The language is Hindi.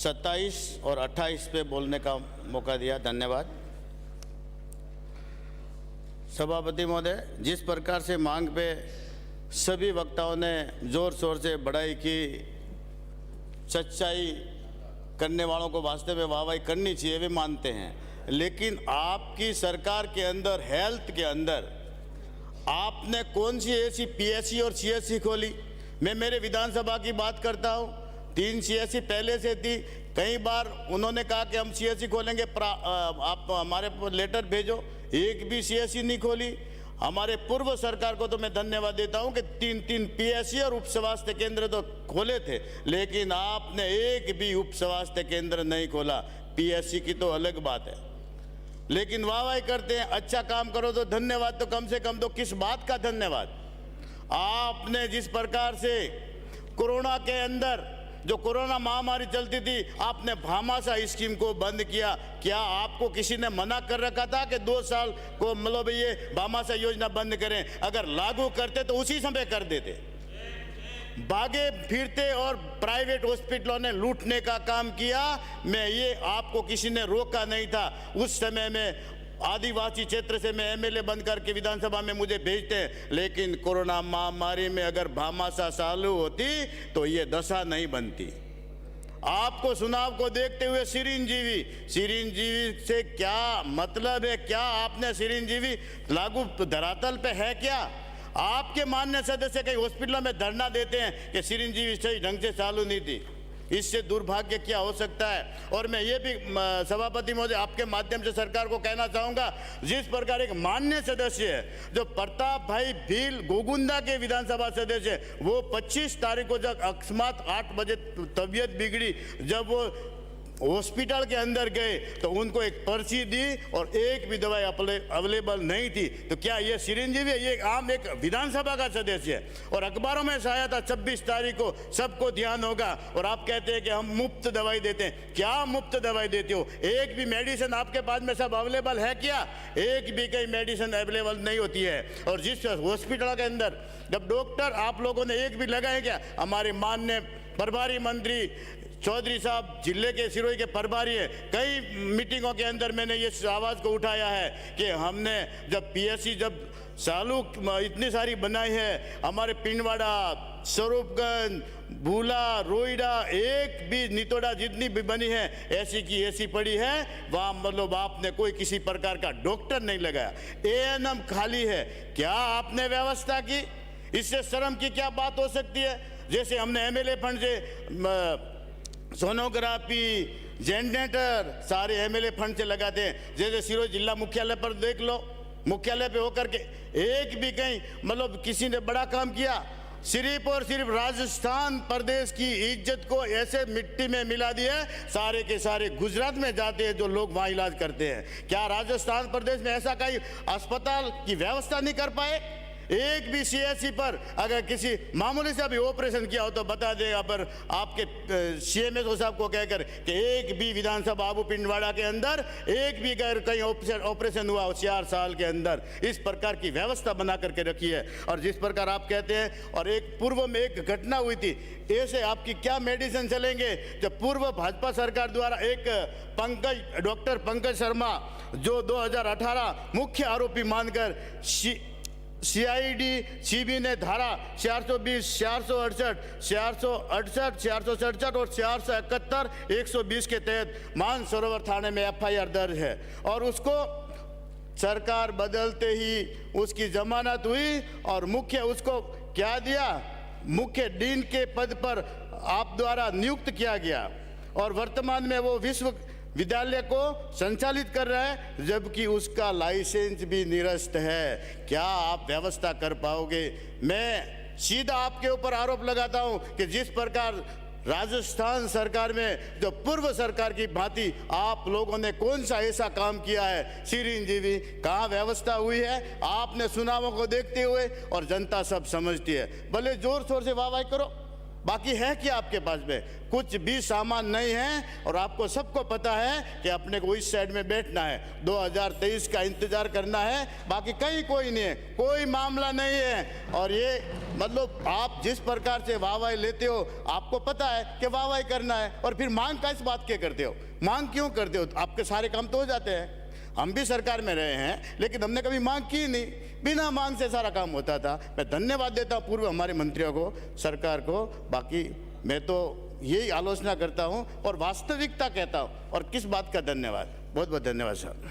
27 और 28 पे बोलने का मौका दिया, धन्यवाद। सभापति महोदय, जिस प्रकार से मांग पे सभी वक्ताओं ने जोर शोर से बड़ाई की, सच्चाई करने वालों को वास्तव में वाहवाही करनी चाहिए, वे मानते हैं, लेकिन आपकी सरकार के अंदर हेल्थ के अंदर आपने कौन सी ऐसी पीएससी और सीएससी खोली? मैं मेरे विधानसभा की बात करता हूँ, 3 सीएससी पहले से थी। कई बार उन्होंने कहा कि हम सीएससी खोलेंगे, आप हमारे लेटर भेजो, एक भी सीएससी नहीं खोली। हमारे पूर्व सरकार को तो मैं धन्यवाद देता हूं कि 3 पीएससी और उप स्वास्थ्य केंद्र तो खोले थे, लेकिन आपने एक भी उप स्वास्थ्य केंद्र नहीं खोला। पीएससी की तो अलग बात है, लेकिन वाहवाही करते हैं। अच्छा काम करो तो धन्यवाद तो कम से कम दो। किस बात का धन्यवाद? आपने जिस प्रकार से कोरोना के अंदर जो कोरोना महामारी चलती थी, आपने भामाशाह स्कीम को बंद किया। क्या आपको किसी ने मना कर रखा था कि 2 साल को मतलब ये भामाशाह योजना बंद करें? अगर लागू करते तो उसी समय कर देते। भागे फिरते और प्राइवेट हॉस्पिटलों ने लूटने का काम किया। मैं ये आपको किसी ने रोका नहीं था। उस समय में आदिवासी क्षेत्र से मैं एमएलए बन करके विधानसभा में मुझे भेजते हैं, लेकिन कोरोना महामारी में अगर भामाशाह चालू होती तो ये दशा नहीं बनती। आपको चुनाव को देखते हुए सिरिंजीवी से क्या मतलब है? क्या आपने सिरिंजीवी लागू धरातल पे है क्या? आपके माननीय सदस्य कई हॉस्पिटलों में धरना देते हैं कि सिरिंजीवी सही ढंग से चालू नहीं थी। इससे दुर्भाग्य क्या हो सकता है? और मैं ये भी सभापति महोदय आपके माध्यम से सरकार को कहना चाहूँगा, जिस प्रकार एक माननीय सदस्य है जो प्रताप भाई भील गोगुंदा के विधानसभा सदस्य है, वो 25 तारीख को जब अकस्मात 8 बजे तबीयत बिगड़ी, जब वो हॉस्पिटल के अंदर गए तो उनको एक पर्ची दी और एक भी दवाई अवेलेबल नहीं थी। तो क्या ये सिरिंजीवी है? ये आम एक विधानसभा का सदस्य है और अखबारों में आया था 26 तारीख को, सबको ध्यान होगा। और आप कहते हैं कि हम मुफ्त दवाई देते हैं। क्या मुफ्त दवाई देते हो? एक भी मेडिसिन आपके पास में सब अवेलेबल है क्या? एक भी कई मेडिसिन अवेलेबल नहीं होती है। और जिस हॉस्पिटल के अंदर जब डॉक्टर आप लोगों ने एक भी लगाए क्या? हमारे माननीय प्रभारी मंत्री चौधरी साहब जिले के सिरोही के प्रभारी है, कई मीटिंगों के अंदर मैंने ये आवाज़ को उठाया है कि हमने जब पीएससी जब चालू इतनी सारी बनाई है, हमारे पिंडवाड़ा, स्वरूपगंज, भूला, रोईडा, एक भी नितोड़ा जितनी भी बनी है ऐसी की ऐसी पड़ी है, वहाँ मतलब आपने कोई किसी प्रकार का डॉक्टर नहीं लगाया। एएनएम खाली है, क्या आपने व्यवस्था की? इससे शर्म की क्या बात हो सकती है? जैसे हमने एमएलए फंड से सोनोग्राफी, जनरेटर सारे एमएलए फंड से लगाते हैं। जैसे सिरोही जिला मुख्यालय पर देख लो, मुख्यालय पे होकर के एक भी कहीं मतलब किसी ने बड़ा काम किया? सिर्फ और सिर्फ राजस्थान प्रदेश की इज्जत को ऐसे मिट्टी में मिला दिया, सारे के सारे गुजरात में जाते हैं जो लोग वहाँ इलाज करते हैं। क्या राजस्थान प्रदेश में ऐसा कहीं अस्पताल की व्यवस्था नहीं कर पाए? एक भी सीएससी पर अगर किसी मामूली से भी ऑपरेशन किया हो तो बता देगा, पर आपके सीएमएसओ साहब को कहकर कि एक भी विधानसभा आबू पिंडवाड़ा के अंदर एक भी अगर कहीं ऑपरेशन हुआ हो 4 साल के अंदर, इस प्रकार की व्यवस्था बना करके रखी है। और जिस प्रकार आप कहते हैं, और एक पूर्व में एक घटना हुई थी, ऐसे आपकी क्या मेडिसिन चलेंगे? जब पूर्व भाजपा सरकार द्वारा एक डॉक्टर पंकज शर्मा जो 2018 मुख्य आरोपी मानकर सीबी ने धारा 420, 468, 468, 467 और 471, 120 के तहत मानसरोवर थाने में एफआईआर दर्ज है। और उसको सरकार बदलते ही उसकी जमानत हुई और मुख्य उसको क्या दिया? मुख्य डीन के पद पर आप द्वारा नियुक्त किया गया और वर्तमान में वो विश्व विद्यालय को संचालित कर रहा है, जबकि उसका लाइसेंस भी निरस्त है। क्या आप व्यवस्था कर पाओगे? मैं सीधा आपके ऊपर आरोप लगाता हूं कि जिस प्रकार राजस्थान सरकार में जो पूर्व सरकार की भांति आप लोगों ने कौन सा ऐसा काम किया है? सिरिंजीवी कहाँ व्यवस्था हुई है? आपने चुनावों को देखते हुए, और जनता सब समझती है। भले जोर शोर से वाहवाही करो, बाकी है क्या आपके पास में? कुछ भी सामान नहीं है। और आपको सबको पता है कि अपने को इस साइड में बैठना है, 2023 का इंतजार करना है, बाकी कहीं कोई नहीं है, कोई मामला नहीं है। और ये मतलब आप जिस प्रकार से वाहवाही लेते हो, आपको पता है कि वाहवाही करना है, और फिर मांग का इस बात के करते हो? मांग क्यों करते हो? आपके सारे काम तो हो जाते हैं। हम भी सरकार में रहे हैं, लेकिन हमने कभी मांग की नहीं, बिना मांग से सारा काम होता था। मैं धन्यवाद देता हूँ पूर्व हमारे मंत्रियों को, सरकार को। बाकी मैं तो यही आलोचना करता हूँ और वास्तविकता कहता हूँ। और किस बात का धन्यवाद? बहुत बहुत धन्यवाद साहब।